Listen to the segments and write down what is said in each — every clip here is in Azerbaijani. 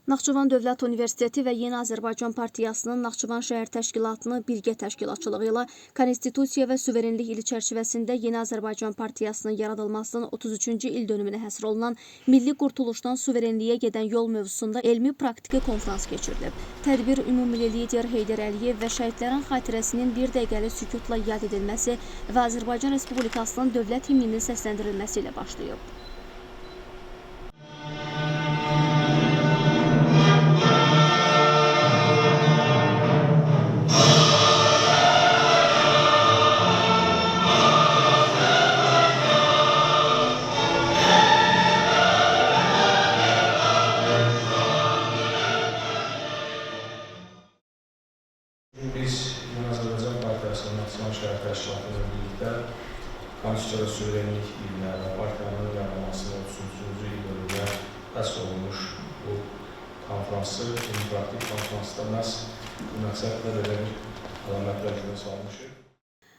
Naxçıvan Dövlət Universiteti və Yeni Azərbaycan Partiyasının Naxçıvan şəhər təşkilatını birgə təşkilatçılığı ilə Konstitusiya və Suverenlik ili çərçivəsində Yeni Azərbaycan Partiyasının yaradılmasının 33-cü il dönümünə həsr olunan Milli Qurtuluşdan Suverenliyə gedən yol mövzusunda elmi-praktiki konfrans keçirilib. Tədbir ümummilli lider Heydər Əliyev və şəhidlərin xatirəsinin bir dəqiqəlik sükutla yad edilməsi və Azərbaycan Respublikasının dövlət himninin səsləndirilməsi ilə başlayıb. Biz Yeni Azərbaycan Partiyasının Naxçıvan şəhər təşkilatı ilə birlikdə Konstitusiya və Suverenlik ilinə və partiyanın yaranmasının 33-cü il dönümünə həsr olunmuş bu konfransı, praktik konfransda məhz bu məqsədlə belə bir əlamətlər günə salmışıq.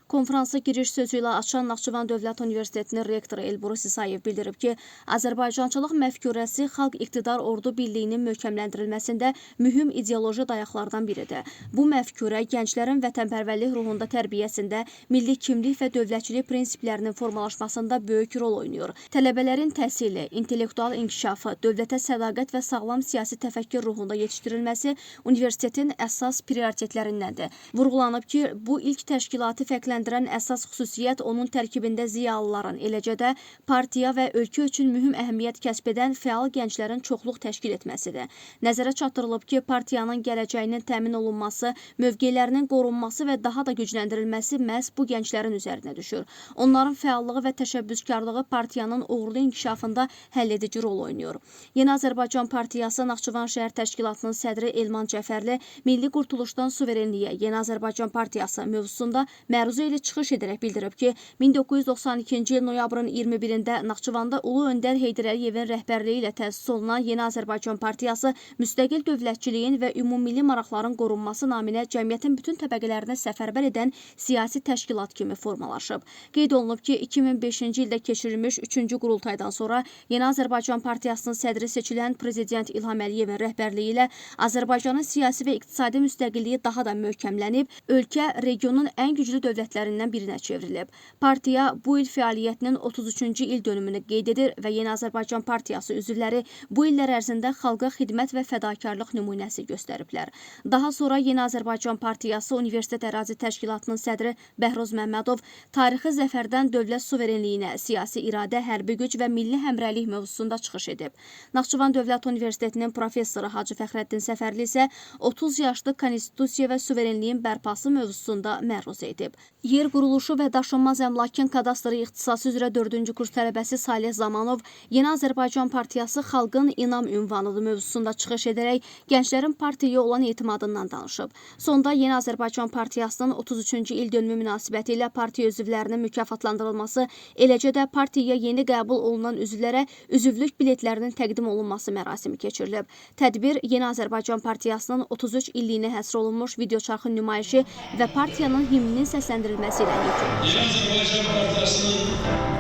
Konfransa giriş sözü ilə açan Naxçıvan Dövlət Universitetinin rektoru Elbrus İsayev bildirib ki, Azərbaycançılıq məfkurəsi xalq iqtidar ordu birliyinin möhkəmləndirilməsində mühüm ideoloji dayaqlardan biridir. Bu məfkurə gənclərin vətənpərvərlik ruhunda tərbiyəsində, milli kimlik və dövlətçilik prinsiplərinin formalaşmasında böyük rol oynayır. Tələbələrin təhsili, intellektual inkişafı, dövlətə sədaqət və sağlam siyasi təfəkkür ruhunda yetişdirilməsi universitetin əsas prioritetlərindəndir. Vurğulanıb ki, bu ilk təşkilatı fərqləndirən əsas xüsusiyyət onun tərkibində ziyalıların, eləcə də partiya və ölkə üçün mühüm əhəmiyyət kəsb edən fəal gənclərin çoxluq təşkil etməsidir. Nəzərə çatdırılıb ki, partiyanın gələcəyinin təmin olunması, mövqelərinin qorunması və daha da gücləndirilməsi məhz bu gənclərin üzərinə düşür. Onların fəallığı və təşəbbüskarlığı partiyanın uğurlu inkişafında həlledici rol oynayır. Yeni Azərbaycan Partiyası Naxçıvan şəhər təşkilatının sədri Elman Cəfərli Milli Qurtuluşdan Suverenliyə Yeni Azərbaycan Partiyası mövzusunda məruzə ilə çıxış edərək bildirib ki, 1992-ci il noyabrın 21-də Naxçıvanda Ulu Öndər Heydər Əliyevin rəhbərliyi ilə təsis olunan Yeni Azərbaycan Partiyası müstəqil dövlətçiliyin və ümumilli maraqların qorunması naminə cəmiyyətin bütün təbəqələrinə səfərbər edən siyasi təşkilat kimi formalaşıb. Qeyd olunub ki, 2005-ci ildə keçirilmiş 3-cü qurultaydan sonra Yeni Azərbaycan Partiyasının sədri seçilən Prezident İlham Əliyevin rəhbərliyi ilə Azərbaycanın siyasi və iqtisadi müstəqilliyi daha da möhkəmlənib, ölkə regionun ən güclü dövlətlərindən birinə çevrilib. Partiya bu il fəaliyyətinin 33-cü il dönümünü qeyd edir və Yeni Azərbaycan Partiyası üzvləri bu illər ərzində xalqa xidmət və fədakarlıq nümunəsi göstəriblər. Daha sonra Yeni Azərbaycan Partiyası Universitet Ərazi Təşkilatının sədri Bəhruz Məmmədov tarixi zəfərdən dövlət suverenliyinə, siyasi iradə, hərbi güc və milli həmrəylik mövzusunda çıxış edib. Naxçıvan Dövlət Universitetinin professoru Hacı Fəxrəddin Səfərli isə 30 yaşlı konstitusiya və suverenliyin bərpası mövzusunda məruz edib. Yer quruluşu və daşınmaz əmlakın kadastri ixtisası üzrə 4-cü kurs tələbəsi Salih Zamanov Yeni Azərbaycan Partiyası xalqın inam ünvanıdır mövzusunda çıxış edərək gənclərin partiyaya olan etimadından danışıb. Sonda Yeni Azərbaycan Partiyasının 33-cü il dönümü münasibəti ilə partiya üzvlərinin mükafatlandırılması, eləcə də partiyaya yeni qəbul olunan üzvlərə üzvlük biletlərinin təqdim olunması mərasimi keçirilib. Tədbir Yeni Azərbaycan Partiyasının 33 illiyinə həsr olunmuş videoçarxın nümayişi və partiyanın himninin səsləndirilməsi ilə yekunlaşır. Yeni Azərbaycan Partiyasının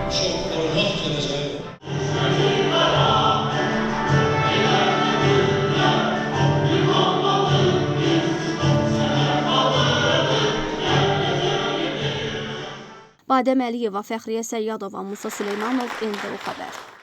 çox qorunmaq gələcəyi. Badəm Əliyeva, Fəxriyə Səyyadova, Musa Süleymanov, NTV Xəbər.